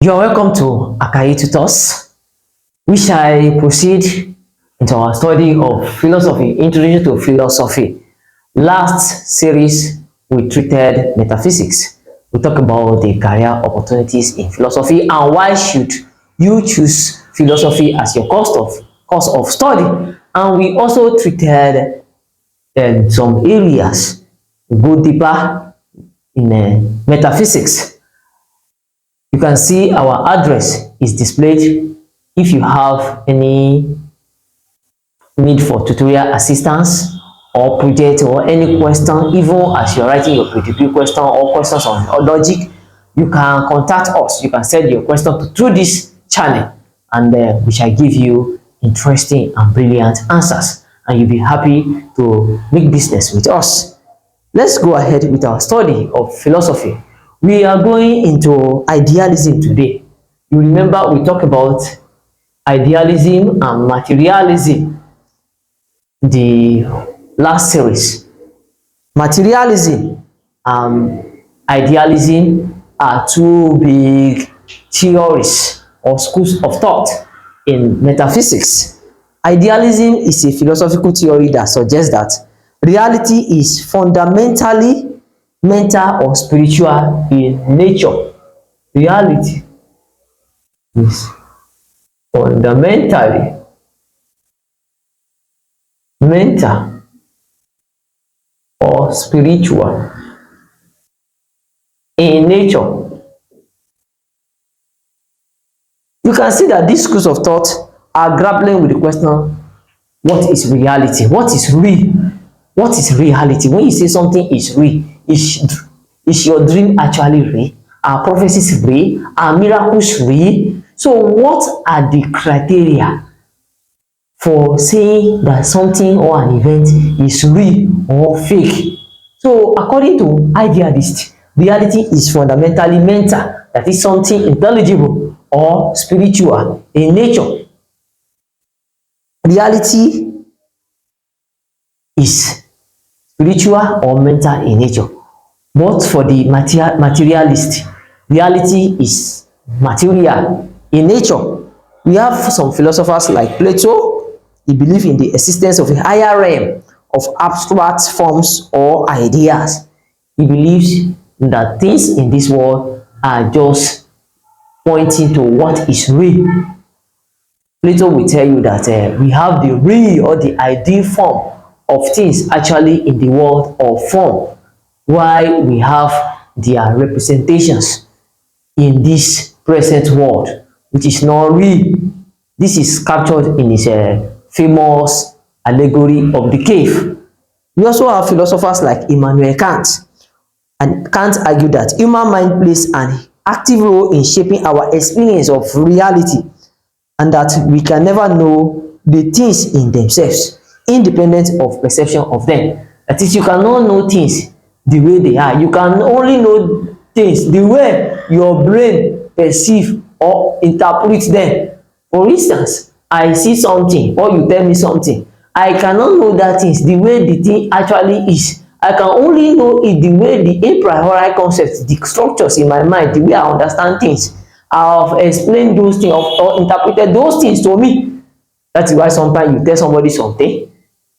You are welcome to Akai Tutors. We shall proceed into our study of philosophy, introduction to philosophy. Last series we treated metaphysics. We talked about the career opportunities in philosophy and why should you choose philosophy as your course of study. And we also treated some areas. We go deeper in metaphysics. You can see our address is displayed. If you have any need for tutorial assistance or project or any question, even as you're writing your pre-degree question or questions on logic, you can contact us. You can send your question through this channel, and we shall give you interesting and brilliant answers, and you'll be happy to make business with us. Let's go ahead with our study of philosophy. We are going into idealism today. You remember we talked about idealism and materialism the last series. Materialism and idealism are two big theories or schools of thought in metaphysics. Idealism is a philosophical theory that suggests that reality is fundamentally mental or spiritual in nature. Reality is fundamentally mental or spiritual in nature. You can see that these schools of thought are grappling with the question, what is reality? What is real? What is reality? When you say something is real, is your dream actually real? Are prophecies real? Are miracles real? So what are the criteria for saying that something or an event is real or fake? So according to idealists, reality is fundamentally mental, that is something intelligible or spiritual in nature. Reality is spiritual or mental in nature. But for the materialist, reality is material in nature. We have some philosophers like Plato. He believes in the existence of a higher realm of abstract forms or ideas. He believes that things in this world are just pointing to what is real. Plato will tell you that we have the real or the ideal form of things actually in the world of form, while we have their representations in this present world, which is not real. This is captured in his famous allegory of the cave. We also have philosophers like Immanuel Kant, and Kant argued that human mind plays an active role in shaping our experience of reality, and that we can never know the things in themselves, independent of perception of them. That is, you cannot know things the way they are. You can only know things the way your brain perceive or interpret them. For instance, I see something or you tell me something. I cannot know that things the way the thing actually is. I can only know it the way the a priori concepts, the structures in my mind, the way I understand things. I have explained those things or interpreted those things to me. That is why sometimes you tell somebody something,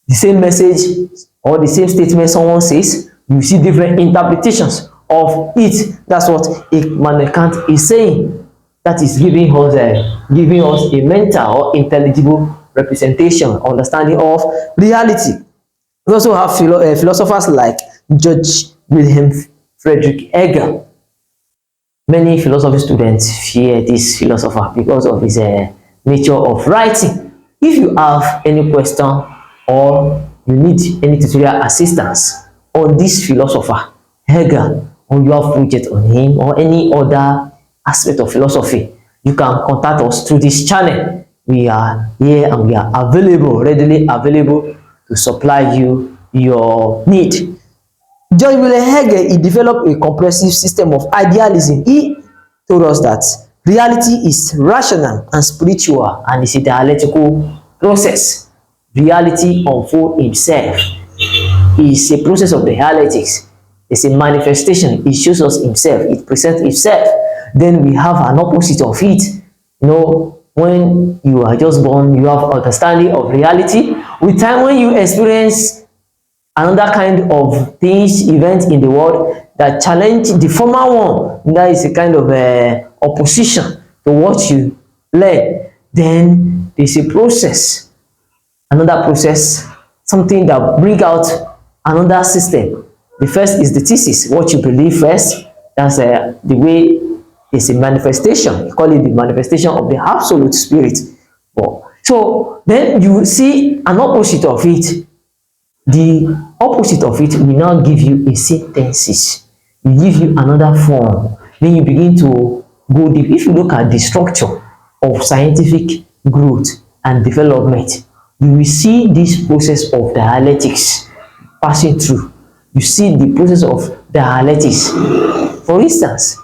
the same message or the same statement someone says, you see different interpretations of it. That's what Immanuel Kant is saying. That is giving us a mental or intelligible representation, understanding of reality. We also have philosophers like George Wilhelm Friedrich Hegel. Many philosophy students fear this philosopher because of his nature of writing. If you have any question or you need any tutorial assistance on this philosopher Hegel, or you have project on him or any other aspect of philosophy, you can contact us through this channel. We are here and we are available, readily available to supply you your need. John Wilhelm Hegel, he developed a comprehensive system of idealism. He told us that reality is rational and spiritual and is a dialectical process. Reality unfolds itself. It's a process of dialectics. It's a manifestation. It shows us himself. It presents itself. Then we have an opposite of it. When you are just born, you have understanding of reality. With time, when you experience another kind of things, events in the world that challenge the former one, that is a kind of opposition to what you learn, then there's a process, another process, something that bring out another system. The first is the thesis, what you believe first. That's the way it's a manifestation. You call it the manifestation of the absolute spirit. So then you see an opposite of it. The opposite of it will now give you a synthesis. It give you another form. Then you begin to go deep. If you look at the structure of scientific growth and development, you will see this process of dialectics passing through. You see the process of dialectics. For instance,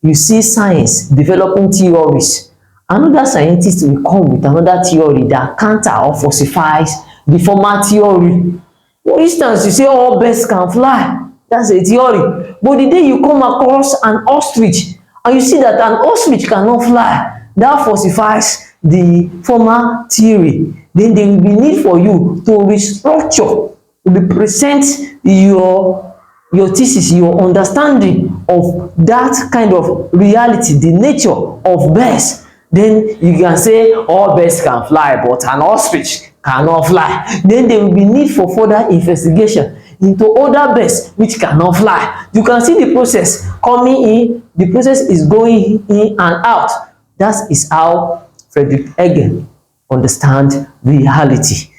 you see science developing theories. Another scientist will come with another theory that counter or falsifies the former theory. For instance, you say all birds can fly. That's a theory. But the day you come across an ostrich and you see that an ostrich cannot fly, that falsifies the former theory. Then there will be need for you to restructure, to represent your thesis, your understanding of that kind of reality, the nature of birds. Then you can say all birds can fly, but an ostrich cannot fly. Then there will be need for further investigation into other birds which cannot fly. You can see the process coming in. The process is going in and out. That is how Frederick Hegel understands reality.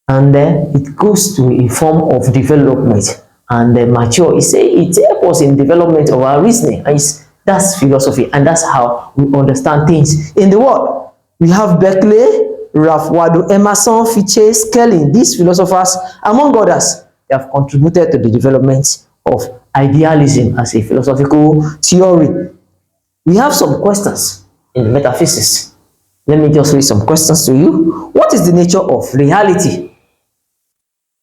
And then it goes to a form of development and mature. It helps us in development of our reasoning. And that's philosophy, and that's how we understand things in the world. We have Berkeley, Ralph Waldo Emerson, Fichte, Schelling. These philosophers, among others, they have contributed to the development of idealism as a philosophical theory. We have some questions in metaphysics. Let me just read some questions to you. What is the nature of reality?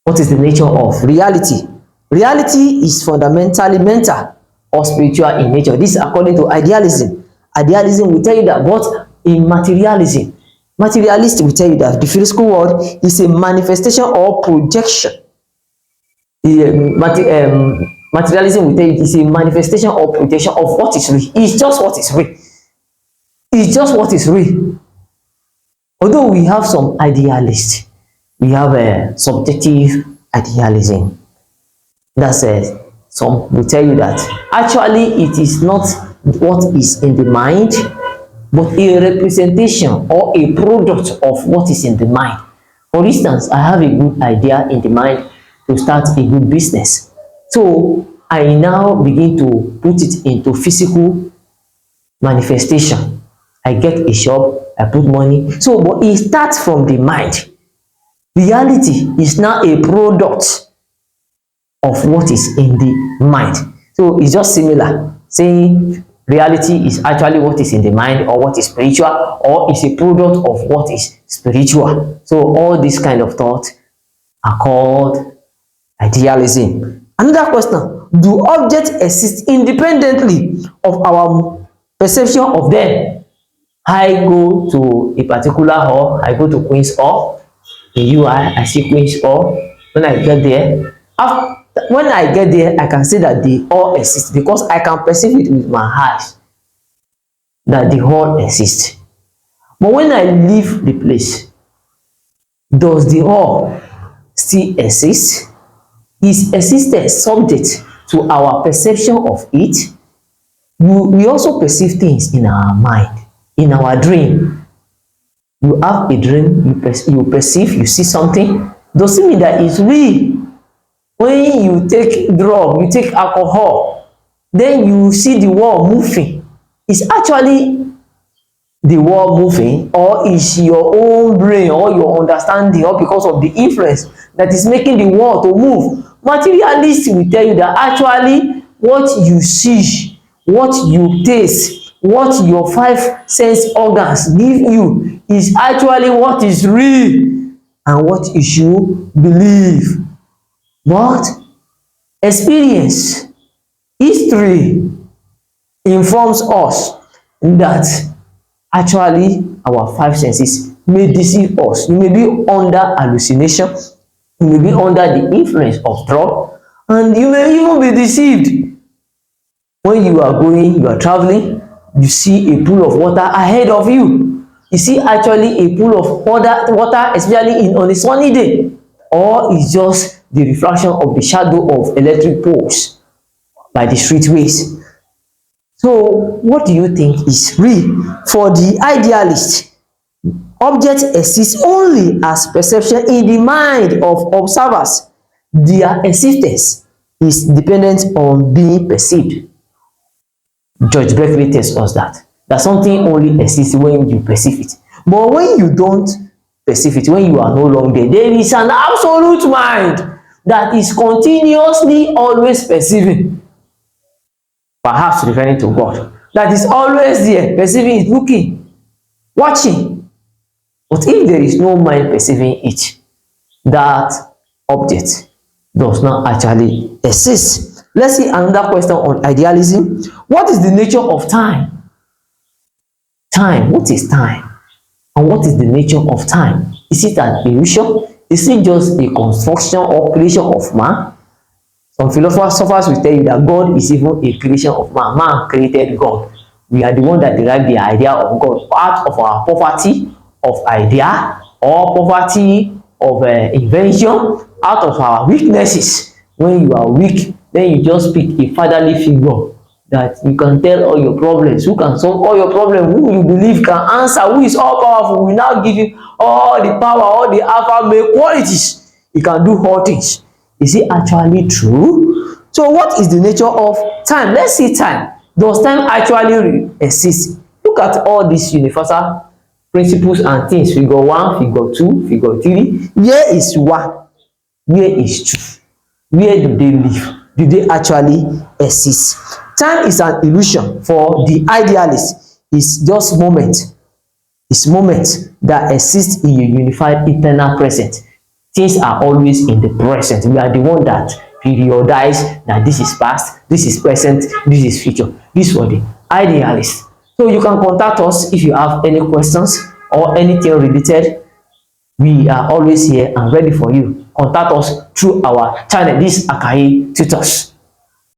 What is the nature of reality? Reality is fundamentally mental or spiritual in nature. This is according to idealism. Idealism will tell you that, but in materialism, materialist will tell you that the physical world is a manifestation or projection. Materialism will tell you it is a manifestation or projection of what is real. It's just what is real. It's just what is real. Although we have some idealists, we have a subjective idealism. That's some will tell you that actually it is not what is in the mind, but a representation or a product of what is in the mind. For instance, I have a good idea in the mind to start a good business. So I now begin to put it into physical manifestation. I get a shop, I put money. So, but it starts from the mind. Reality is now a product of what is in the mind. So it's just similar, saying reality is actually what is in the mind, or what is spiritual, or is a product of what is spiritual. So all these kind of thoughts are called idealism. Another question: do objects exist independently of our perception of them? I go to a particular hall, I go to Queen's Hall, in UI, I see Queen's Hall. When I get there, I can say that the hall exists because I can perceive it with my eyes that the hall exists. But when I leave the place, does the hall still exist? Is existence subject to our perception of it? We also perceive things in our mind, in our dream. You have a dream, you perceive, you see something. Doesn't mean that it's real. When you take drug, you take alcohol, then you see the world moving. Is actually the world moving, or is your own brain or your understanding, or because of the influence that is making the world to move? Materialists will tell you that actually what you see, what you taste, what your five sense organs give you is actually what is real and what you should believe. But experience, history, informs us that actually our five senses may deceive us. You may be under hallucination, you may be under the influence of drug, and you may even be deceived. When you are going, you are traveling, you see a pool of water ahead of you. You see actually a pool of water, especially on a sunny day, or it's just the reflection of the shadow of electric poles by the streetways. So what do you think is real? For the idealist, objects exist only as perception in the mind of observers. Their existence is dependent on being perceived. George Berkeley tells us that something only exists when you perceive it. But when you don't perceive it, when you are no longer there, is an absolute mind that is continuously always perceiving. Perhaps referring to God, that is always there, perceiving it, looking, watching. But if there is no mind perceiving it, that object does not actually exist. Let's see another question on idealism. What is the nature of time? Time, what is time? And what is the nature of time? Is it an illusion? Is it just a construction or creation of man? Some philosophers will tell you that God is even a creation of man. Man created God. We are the one that derived the idea of God out of our poverty of idea or poverty of invention, out of our weaknesses. When you are weak, then you just pick a fatherly figure that you can tell all your problems, who can solve all your problems, who you believe can answer, who is all powerful, will now give you all the power, all the alpha male qualities. He can do all things. Is it actually true? So what is the nature of time? Let's see time. Does time actually exist? Look at all these universal principles and things. Figure 1, figure 2, figure 3. Where is 1? Where is 2? Where do they live? Do they actually exist? Time is an illusion for the idealist. It's just moment. It's moment that exists in a unified eternal present. Things are always in the present. We are the one that periodize that this is past, this is present, this is future. This for the idealist. So you can contact us if you have any questions or anything related. We are always here and ready for you. Contact us through our channel. This is Akai Tutors.